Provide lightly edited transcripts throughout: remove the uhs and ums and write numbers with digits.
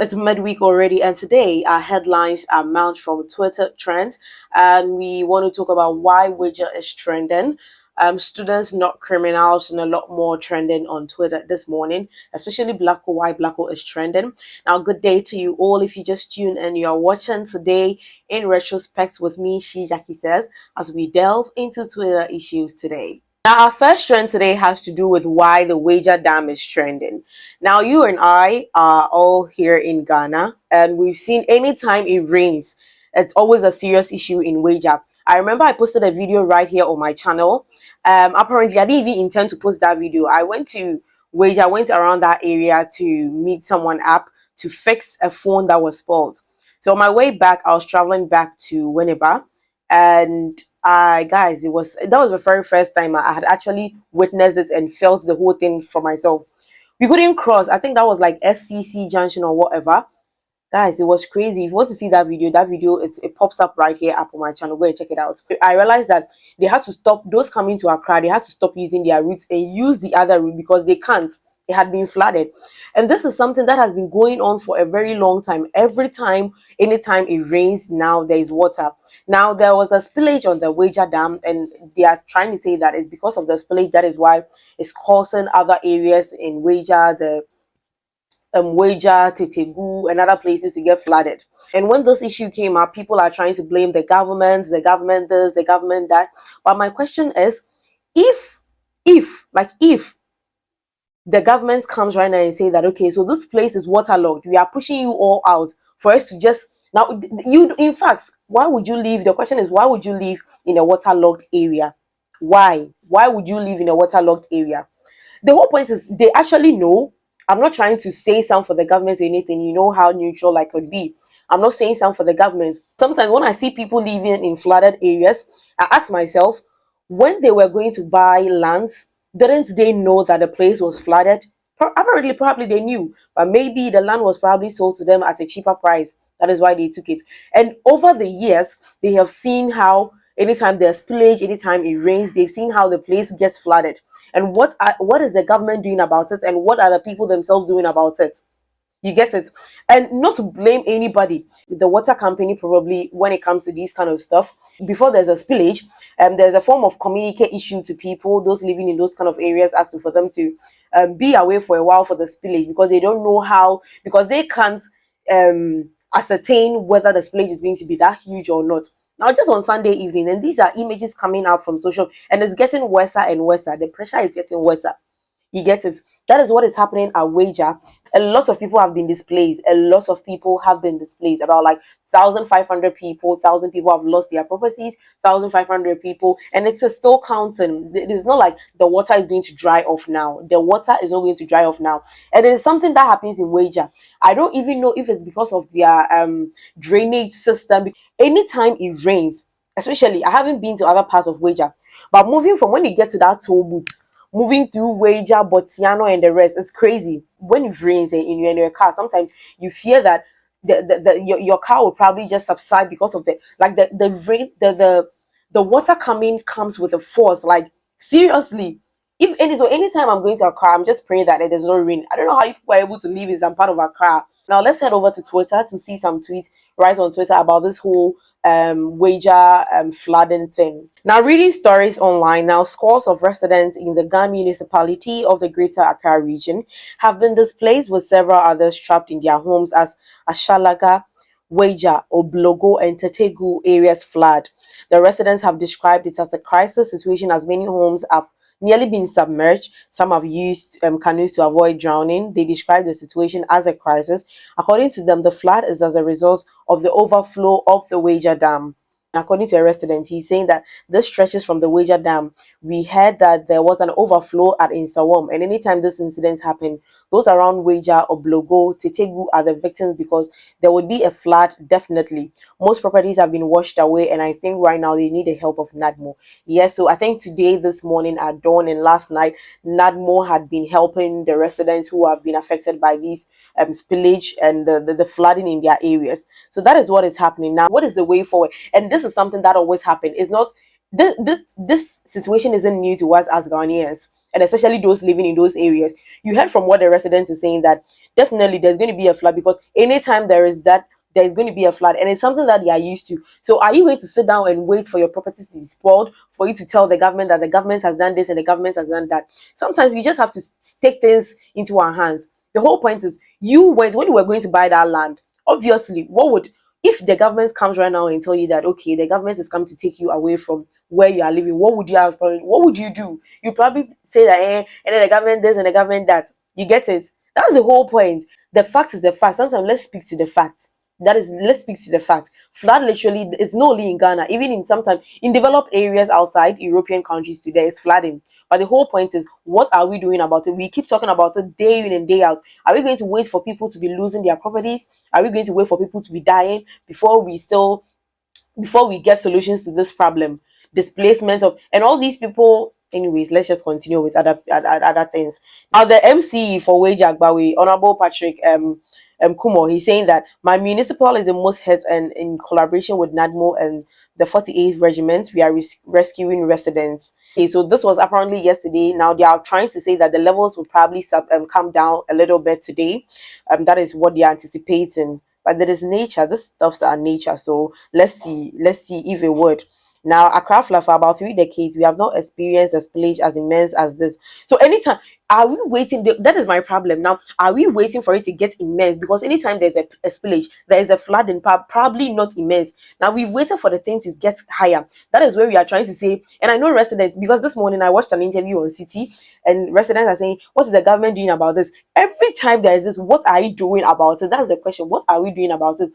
It's midweek already, and today our headlines are mount from Twitter trends, and we want to talk about why Weija is trending. Students, not criminals, and a lot more trending on Twitter this morning, especially Blacko. Why Blacko is trending. Now, good day to you all. If you just tuned in, you're watching today in retrospect with me, Shejackiesays, as we delve into Twitter issues today. Now, our first trend today has to do with why the Weija Dam is trending. Now, you and I are all here in Ghana, and we've seen anytime it rains, it's always a serious issue in Weija. I remember I posted a video right here on my channel. Apparently, I didn't even intend to post that video. I went to Weija, went around that area to meet someone up to fix a phone that was spoiled. So on my way back, I was traveling back to winneba, and guys, that was the very first time I had actually witnessed it and felt the whole thing for myself. We couldn't cross. I think that was like SCC junction or whatever. Guys, it was crazy. If you want to see that video, it pops up right here up on my channel. Go and check it out. I realized that they had to stop those coming to Accra. They had to stop using their routes and use the other route because they can't. It had been flooded. And this is something that has been going on for a very long time. Every time, anytime it rains, now there is water. Now, there was a spillage on the Weija Dam, and they are trying to say that it's because of the spillage. That is why it's causing other areas in Weija, the Weija, Tetegu, and other places to get flooded. And when this issue came up, people are trying to blame the government this, the government that. But my question is, if the government comes right now and say that, okay, so this place is waterlogged, we are pushing you all out for us to just now, in fact, why would you live? The question is, why would you live in a waterlogged area? Why would you live in a waterlogged area? The whole point is they actually know. I'm not trying to say something for the government or anything. You know how neutral I could be. I'm not saying something for the government. Sometimes when I see people living in flooded areas, I ask myself, when they were going to buy land, didn't they know that the place was flooded? Apparently, probably they knew, but maybe the land was probably sold to them at a cheaper price. That is why they took it. And over the years, they have seen how anytime there's spillage, anytime it rains, they've seen how the place gets flooded. And what is the government doing about it? And what are the people themselves doing about it? You get it? And not to blame anybody. The water company probably, when it comes to these kind of stuff, before there's a spillage, there's a form of communicate issue to people, those living in those kind of areas, as to for them to be away for a while for the spillage, because they don't know how, because they can't ascertain whether the spillage is going to be that huge or not. Now, just on Sunday evening, and these are images coming out from social, and it's getting worse and worse. The pressure is getting worse. You get it? That is what is happening at Weija. A lot of people have been displaced. About like 1,500 people. 1,000 people have lost their properties. 1,500 people, and it's still counting. It's not like the water is going to dry off now. The water is not going to dry off now, and it is something that happens in Weija. I don't even know if it's because of their drainage system. Anytime it rains, especially, I haven't been to other parts of Weija, but moving from when you get to that toll booth, moving through Weija, Botiano, and the rest, it's crazy. When it rains and you're in your car, sometimes you fear that your car will probably just subside because of the rain, the water comes with a force. Like, seriously, anytime I'm going to Accra, I'm just praying that there's no rain. I don't know how people are able to live in some part of Accra. Now let's head over to Twitter to see some tweets right on Twitter about this whole Weija flooding thing. Now, reading stories online, now scores of residents in the Gam municipality of the Greater Accra region have been displaced, with several others trapped in their homes as Ashalaga, Weija, Oblogo, and Tetegu areas flood. The residents have described it as a crisis situation, as many homes have nearly been submerged. Some have used canoes to avoid drowning. They describe the situation as a crisis. According to them, the flood is as a result of the overflow of the Weija Dam. According to a resident, he's saying that this stretches from the Weija Dam. We heard that there was an overflow at Insawam, and anytime this incident happened, those around Weija, Oblogo, Tetegu are the victims, because there would be a flood, definitely. Most properties have been washed away, and I think right now they need the help of NADMO. Yes, so I think today, this morning at dawn, and last night, NADMO had been helping the residents who have been affected by these spillage and the flooding in their areas. So that is what is happening now. What is the way forward? And this is something that always happens. It's not this situation isn't new to us as Ghanaians. and especially those living in those areas. You heard from what the residents is saying that definitely there's going to be a flood, because anytime there is that, there is going to be a flood, and it's something that they are used to. So are you going to sit down and wait for your properties to be spoiled for you to tell the government that the government has done this and the government has done that? Sometimes we just have to take things into our hands. The whole point is, you went when you were going to buy that land. Obviously, what would, if the government comes right now and tell you that, okay, the government is coming to take you away from where you are living, what would you have? What would you do? You probably say that, and then the government this and the government that. You get it? That's the whole point. The fact is the fact. Sometimes let's speak to the fact. That is, let's speak to the fact. Flood literally, it's not only in Ghana, even in sometimes in developed areas outside European countries today, it's flooding. But the whole point is, what are we doing about it? We keep talking about it day in and day out. Are we going to wait for people to be losing their properties? Are we going to wait for people to be dying before we get solutions to this problem? Displacement of, and all these people. Anyways, let's just continue with other things. Now, the MC for Weija Dam, Honorable Patrick Kumo, he's saying that my municipal is the most hit, and in collaboration with NADMO and the 48th Regiment, we are rescuing residents. Okay, so this was apparently yesterday. Now they are trying to say that the levels will probably come down a little bit today. That is what they are anticipating. But there is nature. This stuff's our nature. So let's see if it would. Now, Accra for about 3 decades, we have not experienced a spillage as immense as this. So anytime, are we waiting? That is my problem. Now, are we waiting for it to get immense? Because anytime there's a spillage, there is a flooding, probably not immense. Now, we've waited for the thing to get higher. That is where we are trying to say, and I know residents, because this morning I watched an interview on City, and residents are saying, what is the government doing about this? Every time there is this, what are you doing about it? That's the question. What are we doing about it?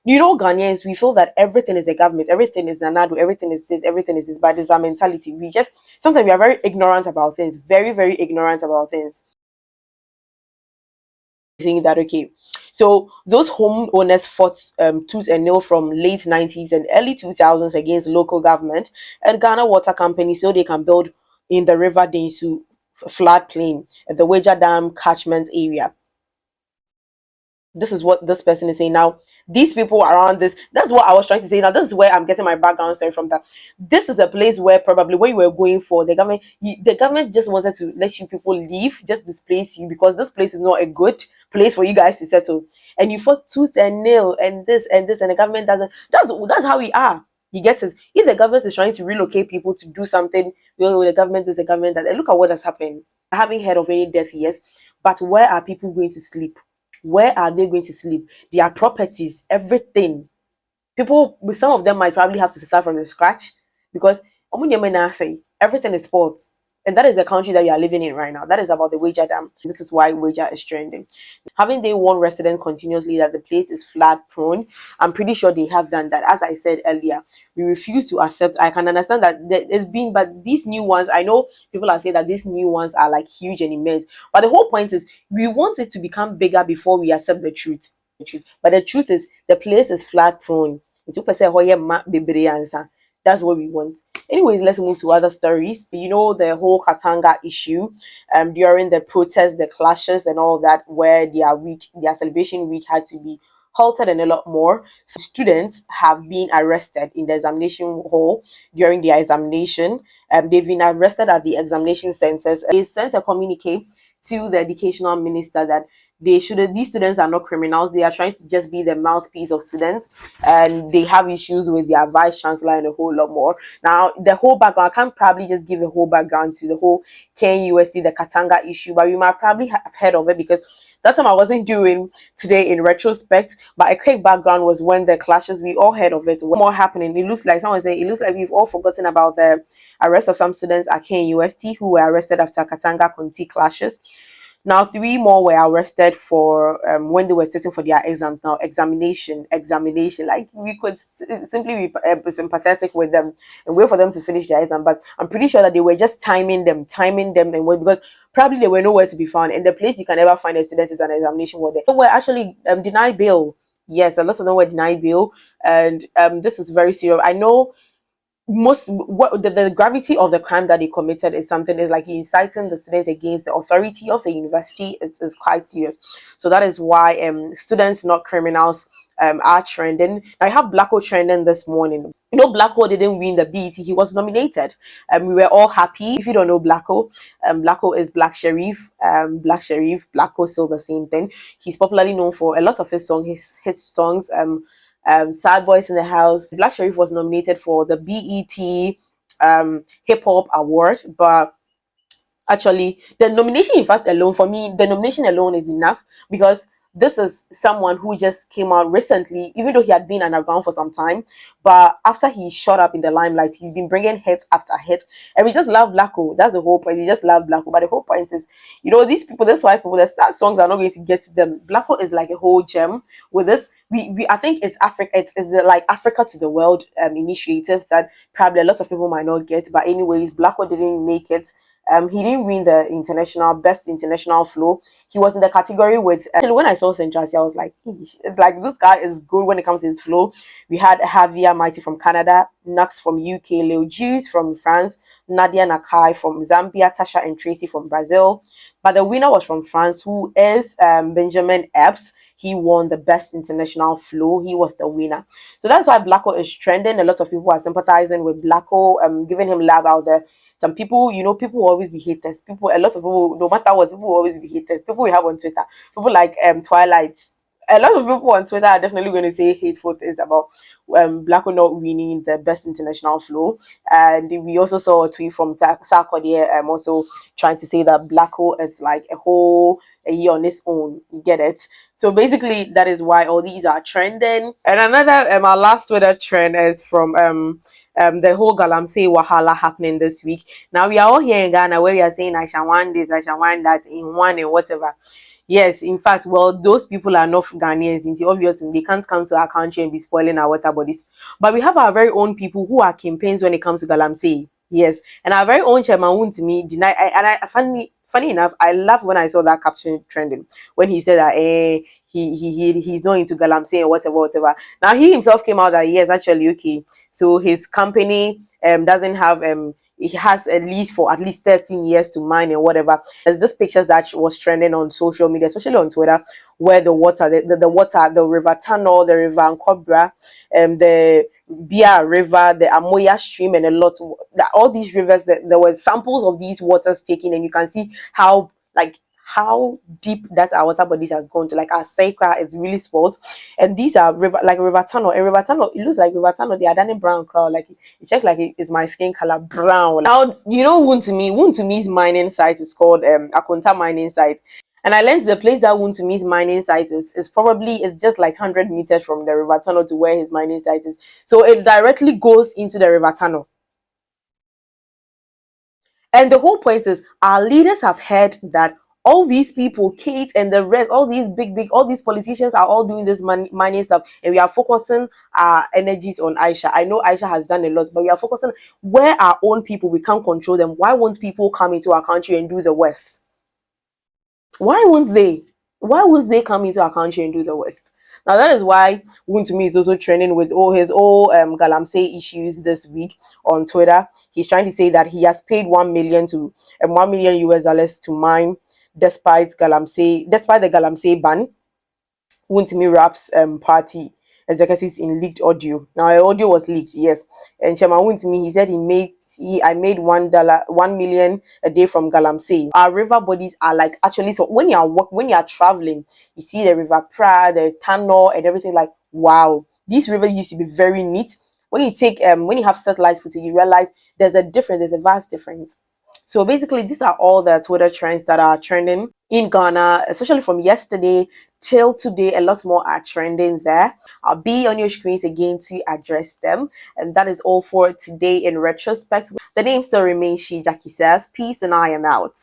You know, Ghanaians, we feel that everything is the government, everything is Nanado, everything is this, everything is this, but it's our mentality. We just, sometimes we are very ignorant about things, very, very ignorant about things. Saying that, okay, so those homeowners fought tooth and nail from late 90s and early 2000s against local government and Ghana Water Company so they can build in the River Densu floodplain at the Weija Dam catchment area. This is what this person is saying. Now, these people around this, that's what I was trying to say. Now, this is where I'm getting my background story from. That this is a place where probably when you were going for the government, the government just wanted to let you people leave, just displace you, because this place is not a good place for you guys to settle. And you fought tooth and nail and this and this, and the government doesn't. That's how we are. You get it? If the government is trying to relocate people to do something, the government is the government that, and look at what has happened. I haven't heard of any death, yes, but where are people going to sleep? Where are they going to sleep? Their properties, everything. People, some of them might probably have to start from the scratch because everything is sports. And that is the country that we are living in right now. That is about the Weija Dam. This is why Weija is trending. Having they warn residents continuously that the place is flood prone, I'm pretty sure they have done that. As I said earlier, we refuse to accept. I can understand that it's been, but these new ones, I know people are saying that these new ones are like huge and immense. But the whole point is we want it to become bigger before we accept the truth. But the truth is the place is flood prone. That's what we want. Anyways, let's move to other stories. You know, the whole Katanga issue during the protests, the clashes and all that, where their celebration week had to be halted and a lot more. So students have been arrested in the examination hall during their examination. They've been arrested at the examination centers. They sent a communique to the educational minister that these students are not criminals. They are trying to just be the mouthpiece of students, and they have issues with their vice chancellor and a whole lot more. Now, the whole background, I can't probably just give a whole background to the whole KNUST, the Katanga issue, but you might probably have heard of it because that time I wasn't doing today in retrospect, but a quick background was when the clashes, we all heard of it. What more happening? It looks like someone saying it looks like we've all forgotten about the arrest of some students at KNUST who were arrested after Katanga Conti clashes. Now, 3 more were arrested for when they were sitting for their exams. Now, examination. Like, we could simply be sympathetic with them and wait for them to finish their exam. But I'm pretty sure that they were just timing them, and wait, because probably they were nowhere to be found. And the place you can never find a student is an examination where they were actually denied bail. Yes, a lot of them were denied bail, and this is very serious. I know what the gravity of the crime that he committed is something is like inciting the students against the authority of the university. It's quite serious. So that is why students, not criminals, are trending. I have Blacko trending this morning. You know, Blacko didn't win the BET. He was nominated. We were all happy. If you don't know Blacko, Blacko is Black Sherif. Black Sherif, Blacko, still the same thing. He's popularly known for a lot of his songs, his hit songs. Sad Boys in the House. Black Sherif was nominated for the BET Hip Hop Award, but actually the nomination, in fact, alone, for me, the nomination alone is enough, because this is someone who just came out recently, even though he had been underground for some time. But after he shot up in the limelight, he's been bringing hit after hit, and we just love Blacko. That's the whole point. We just love Blacko. But the whole point is, you know, these people, that's why people that start songs are not going to get to them. Blacko is like a whole gem. With this, we I think it's Africa. It's like Africa to the World initiative that probably a lot of people might not get. But anyways, Blacko didn't make it. He didn't win the international best international flow. He was in the category with. When I saw Centrasi, I was like, "Eesh, like this guy is good when it comes to his flow." We had Javier Mighty from Canada, Nux from UK, Lil Juice from France, Nadia Nakai from Zambia, Tasha and Tracy from Brazil. But the winner was from France, who is Benjamin Epps. He won the best international flow. He was the winner. So that's why Blacko is trending. A lot of people are sympathizing with Blacko, giving him love out there. Some people, you know, people will always be haters. People, a lot of people, no matter what, people will always be haters. People we have on Twitter, people like Twilight. A lot of people on Twitter are definitely going to say hateful things about Blacko not winning the best international flow. And we also saw a tweet from Sarkodie also trying to say that Blacko is like a year on its own. You get it? So basically, that is why all these are trending. And another, our last Twitter trend is from the whole Galamsey Wahala happening this week. Now we are all here in Ghana where we are saying I shall want this, I shall want that, in one and whatever. Yes, in fact, well, those people are not Ghanaians. Obviously, they can't come to our country and be spoiling our water bodies. But we have our very own people who are campaigns when it comes to Galamsey. Yes, and our very own chairman Wontumi deny. Funny enough, I laughed when I saw that caption trending when he said that he's not into Galamsey or whatever. Now he himself came out that yes, actually okay. So his company doesn't have he has at least for at least 13 years to mine and whatever. There's this pictures that was trending on social media, especially on Twitter, where the water, the water, the river tunnel, the river Nkobra, the Bia River, the Amoya stream, and a lot, all these rivers, there were samples of these waters taken, and you can see how how deep that our water bodies has gone to. Like our sacra is really spoiled, and these are river tunnel. A river tunnel, it looks like river tunnel. They are done in brown color. Like you check, like it's my skin color brown. Now you know Wuntumi's mining site is called Akunta mining site. And I learned the place that Wuntumi's mining site is probably, it's just like 100 meters from the river tunnel to where his mining site is. So it directly goes into the river tunnel. And the whole point is our leaders have heard that all these people, Kate and the rest, all these all these politicians are all doing this mining stuff, and we are focusing our energies on Aisha. I know Aisha has done a lot, but we are focusing where our own people, we can't control them. Why won't people come into our country and do the West? Why won't they? Why would they come into our country and do the West? Now that is why Wontumi is also trending with all his Galamsey issues this week on Twitter. He's trying to say that he has paid 1 million to $1 million US to mine despite the Galamsey ban. Wontumi Rap's party executives in leaked audio. Now the audio was leaked, yes. And Chairman Wontumi, he said I made $1 million a day from Galamsey. Our river bodies are like, actually, so when you are traveling, you see the river Pra, the tunnel and everything, like wow, these rivers used to be very neat. When you have satellite footage, you realize there's a vast difference. So basically, these are all the Twitter trends that are trending in Ghana, especially from yesterday till today. A lot more are trending there. I'll be on your screens again to address them. And that is all for today in retrospect. The name still remains Shejackiesays. Peace, and I am out.